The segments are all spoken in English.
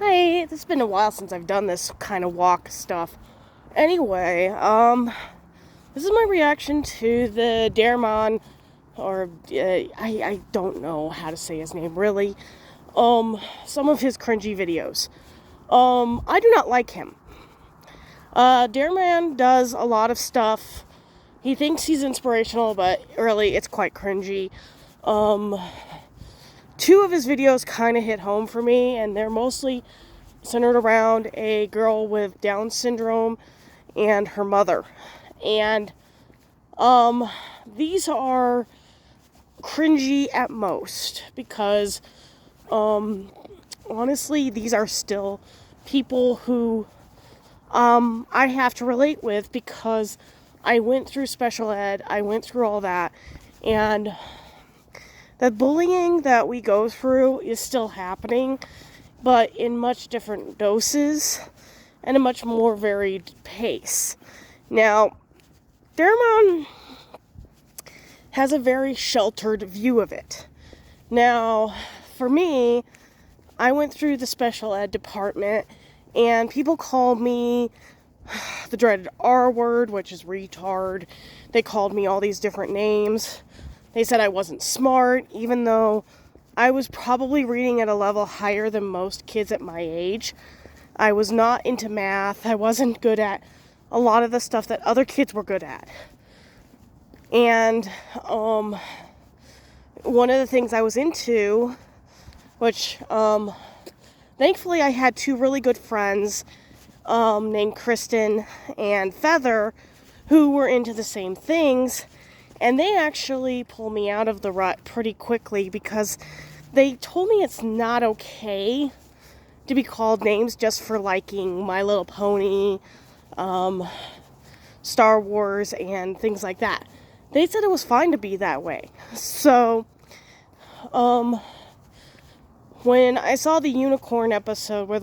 Hi, it's been a while since I've done this kind of walk stuff. Anyway, this is my reaction to the Dhar Mann, or I don't know how to say his name really. Some of his cringy videos. I do not like him. Dhar Mann does a lot of stuff. He thinks he's inspirational, but really it's quite cringy. Two of his videos kind of hit home for me, and they're mostly centered around a girl with Down syndrome and her mother. And these are cringy at most because honestly, these are still people who I have to relate with because I went through special ed, I went through all that, and the bullying that we go through is still happening, but in much different doses and a much more varied pace. Now, Dhar Mann has a very sheltered view of it. Now, for me, I went through the special ed department, and people called me the dreaded R word, which is retard. They called me all these different names. They said I wasn't smart, even though I was probably reading at a level higher than most kids at my age. I was not into math. I wasn't good at a lot of the stuff that other kids were good at. And one of the things I was into, which thankfully I had two really good friends named Kristen and Feather who were into the same things. And they actually pulled me out of the rut pretty quickly because they told me it's not okay to be called names just for liking My Little Pony, Star Wars, and things like that. They said it was fine to be that way. So, when I saw the unicorn episode with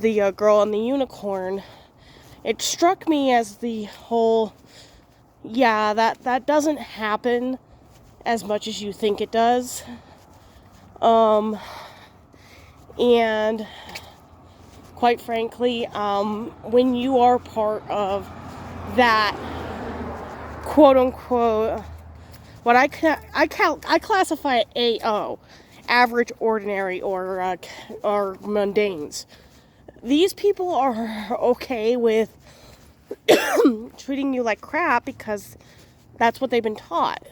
the girl and the unicorn, it struck me as the whole, yeah, that doesn't happen as much as you think it does. And quite frankly, when you are part of that quote unquote, what I classify it AO, average, ordinary, or mundanes. These people are okay with treating you like crap because that's what they've been taught.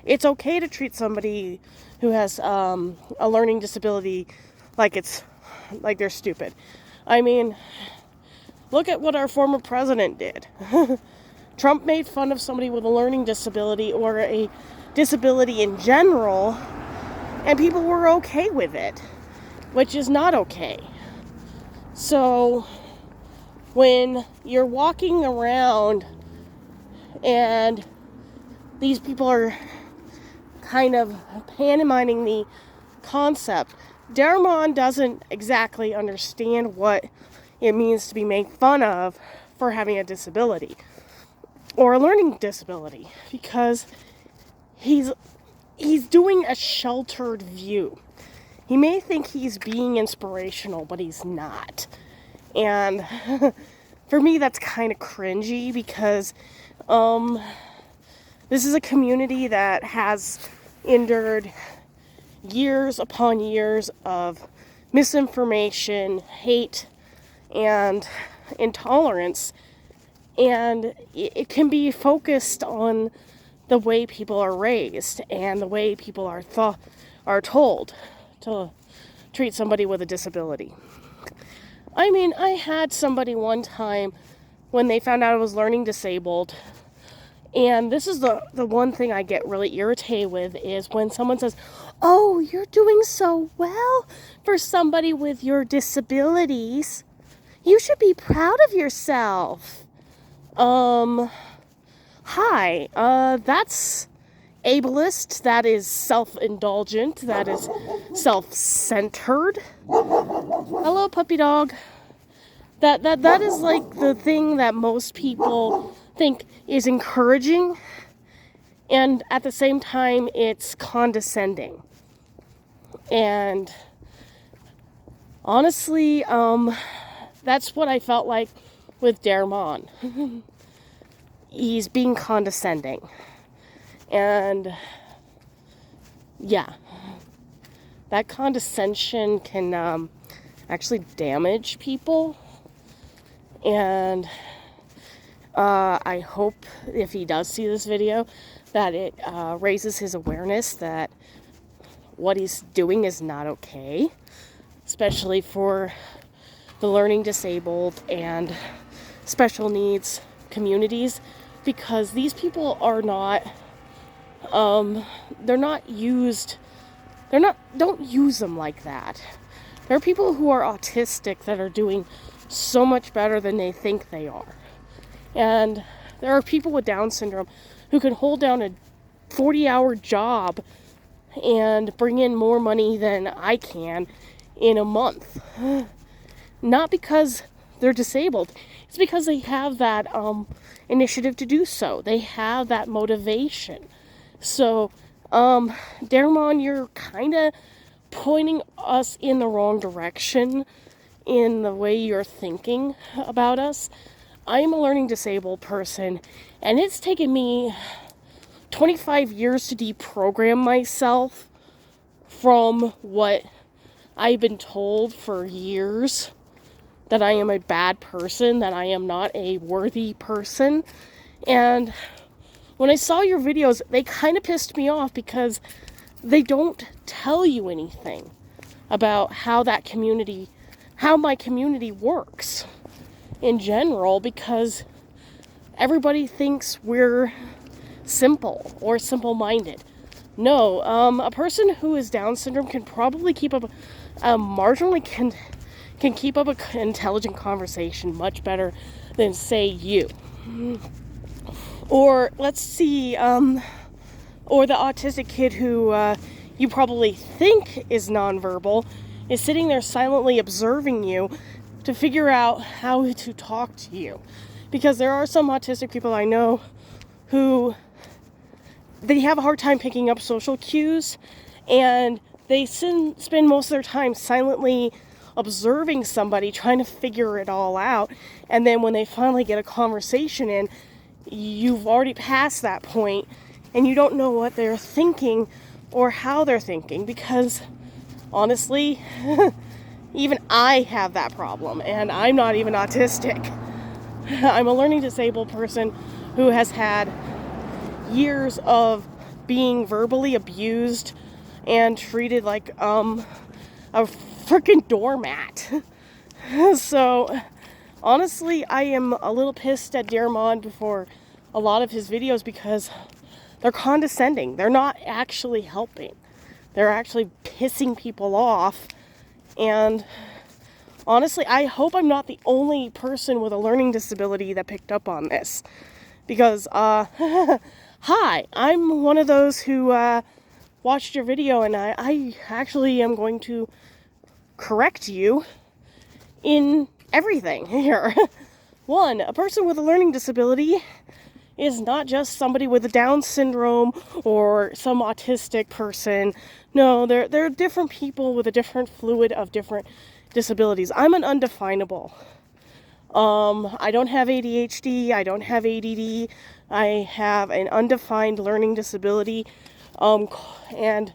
It's okay to treat somebody who has a learning disability like they're stupid. I mean, look at what our former president did. Trump made fun of somebody with a learning disability or a disability in general, and people were okay with it, which is not okay. So, when you're walking around and these people are kind of pantomiming the concept, Dhar Mann doesn't exactly understand what it means to be made fun of for having a disability or a learning disability, because he's doing a sheltered view. He may think he's being inspirational, but he's not. And for me, that's kind of cringy because this is a community that has endured years upon years of misinformation, hate, and intolerance. And it can be focused on the way people are raised and the way people are told to treat somebody with a disability. I mean, I had somebody one time when they found out I was learning disabled, and this is the one thing I get really irritated with is when someone says, "Oh, you're doing so well for somebody with your disabilities. You should be proud of yourself." Hi, that's abilist, that is self-indulgent, that is self-centered. Hello, puppy dog. That is like the thing that most people think is encouraging, and at the same time it's condescending. And Honestly, that's what I felt like with Dhar Mann. He's being condescending. And yeah, that condescension can actually damage people. And I hope if he does see this video that it raises his awareness that what he's doing is not okay, especially for the learning disabled and special needs communities, because these people are not don't use them like that. There are people who are autistic that are doing so much better than they think they are. And there are people with Down syndrome who can hold down a 40-hour job and bring in more money than I can in a month. Not because they're disabled. It's because they have that initiative to do so. They have that motivation. So, Dhar Mann, you're kind of pointing us in the wrong direction in the way you're thinking about us. I am a learning disabled person, and it's taken me 25 years to deprogram myself from what I've been told for years, that I am a bad person, that I am not a worthy person. And when I saw your videos, they kind of pissed me off because they don't tell you anything about how my community works in general, because everybody thinks we're simple or simple-minded. No, a person who is Down syndrome can probably keep up marginally can keep up an intelligent conversation much better than, say, you. Or let's see, or the autistic kid who you probably think is nonverbal is sitting there silently observing you to figure out how to talk to you. Because there are some autistic people I know who they have a hard time picking up social cues, and they spend most of their time silently observing somebody, trying to figure it all out. And then when they finally get a conversation in, you've already passed that point, and you don't know what they're thinking or how they're thinking, because honestly, even I have that problem, and I'm not even autistic. I'm a learning disabled person who has had years of being verbally abused and treated like a freaking doormat. So honestly, I am a little pissed at Dhar Mann for a lot of his videos because they're condescending. They're not actually helping. They're actually pissing people off. And honestly, I hope I'm not the only person with a learning disability that picked up on this. Because, hi, I'm one of those who watched your video, and I actually am going to correct you in everything here. One, a person with a learning disability is not just somebody with a Down syndrome or some autistic person. No, they're different people with a different fluid of different disabilities. I'm an undefinable. I don't have ADHD, I don't have ADD, I have an undefined learning disability, and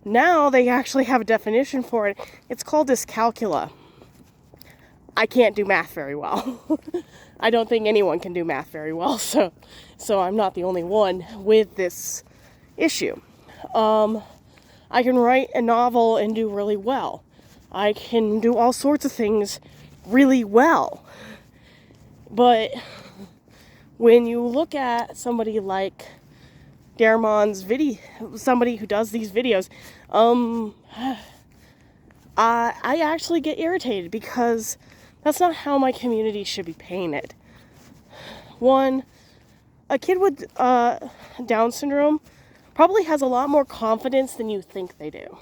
now they actually have a definition for it. It's called dyscalculia. I can't do math very well. I don't think anyone can do math very well, so I'm not the only one with this issue. I can write a novel and do really well. I can do all sorts of things really well. But when you look at somebody like Dhar Mann's video, somebody who does these videos, I actually get irritated because that's not how my community should be painted. One, a kid with Down syndrome probably has a lot more confidence than you think they do.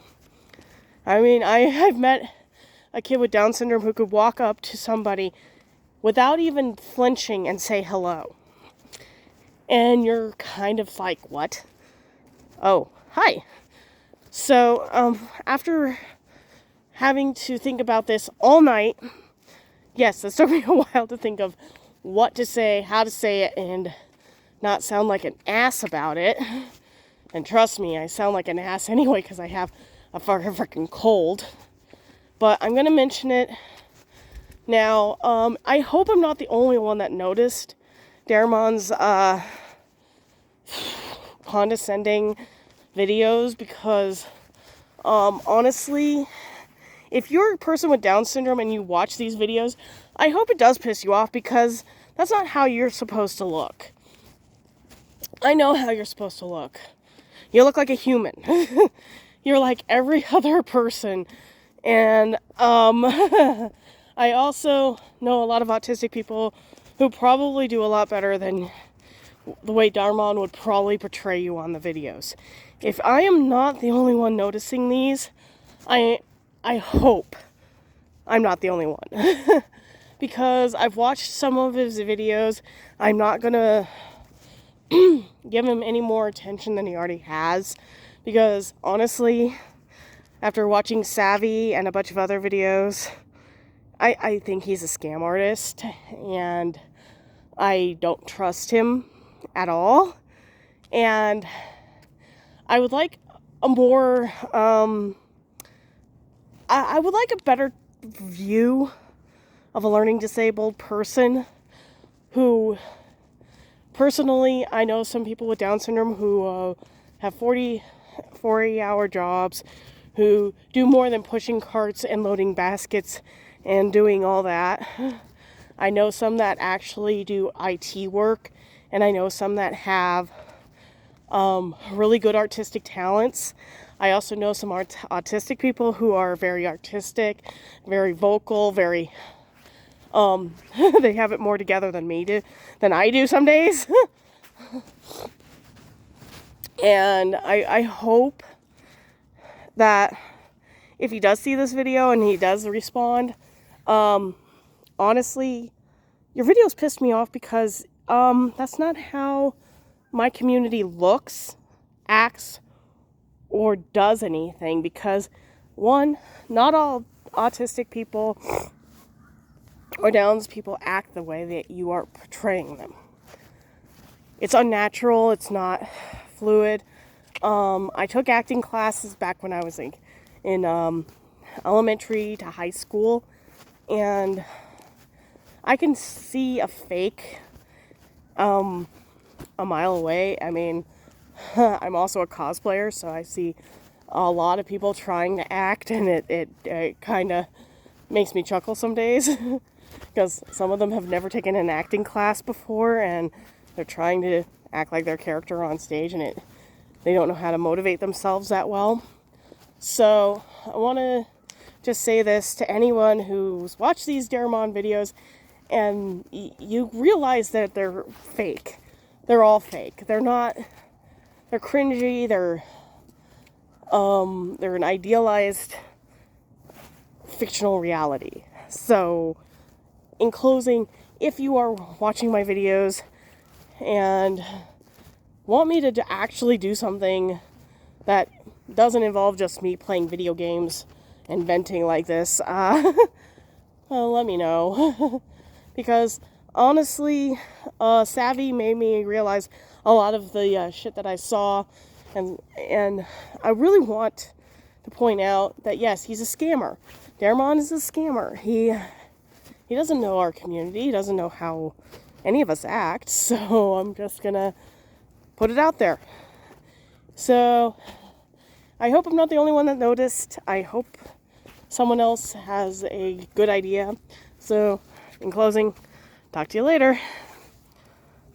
I mean, I've met a kid with Down syndrome who could walk up to somebody without even flinching and say hello. And you're kind of like, what? Oh, hi. So, after having to think about this all night. Yes, this took me a while to think of what to say, how to say it, and not sound like an ass about it. And trust me, I sound like an ass anyway because I have a freaking cold. But I'm going to mention it now. I hope I'm not the only one that noticed Dhar Mann's condescending videos, because honestly, if you're a person with Down syndrome and you watch these videos, I hope it does piss you off, because that's not how you're supposed to look. I know how you're supposed to look. You look like a human. You're like every other person. And I also know a lot of autistic people who probably do a lot better than the way Dhar Mann would probably portray you on the videos. If I am not the only one noticing these, I hope I'm not the only one. Because I've watched some of his videos. I'm not gonna give him any more attention than he already has. Because honestly, after watching Savvy and a bunch of other videos, I think he's a scam artist. And I don't trust him at all. And I would like a more, I would like a better view of a learning disabled person who, personally, I know some people with Down syndrome who have 40-hour jobs, who do more than pushing carts and loading baskets and doing all that. I know some that actually do IT work, and I know some that have really good artistic talents. I also know some autistic people who are very artistic, very vocal, very they have it more together than I do some days. And I hope that if he does see this video and he does respond, honestly, your videos pissed me off, because that's not how my community looks, acts, or does anything. Because one, not all autistic people or Downs people act the way that you are portraying them. It's unnatural. It's not fluid. I took acting classes back when I was in elementary to high school, and I can see a fake a mile away. I mean, I'm also a cosplayer, so I see a lot of people trying to act, and it kind of makes me chuckle some days. Because some of them have never taken an acting class before, and they're trying to act like their character on stage, and they don't know how to motivate themselves that well. So I want to just say this to anyone who's watched these Dhar Mann videos, and you realize that they're fake. They're all fake. They're cringy. They're an idealized fictional reality. So, in closing, if you are watching my videos and want me to actually do something that doesn't involve just me playing video games and venting like this, well, let me know. Because honestly, Savvy made me realize a lot of the shit that I saw, and I really want to point out that yes, he's a scammer. Dhar Mann is a scammer. He doesn't know our community. He doesn't know how any of us act. So I'm just gonna put it out there. So I hope I'm not the only one that noticed. I hope someone else has a good idea. So in closing, talk to you later.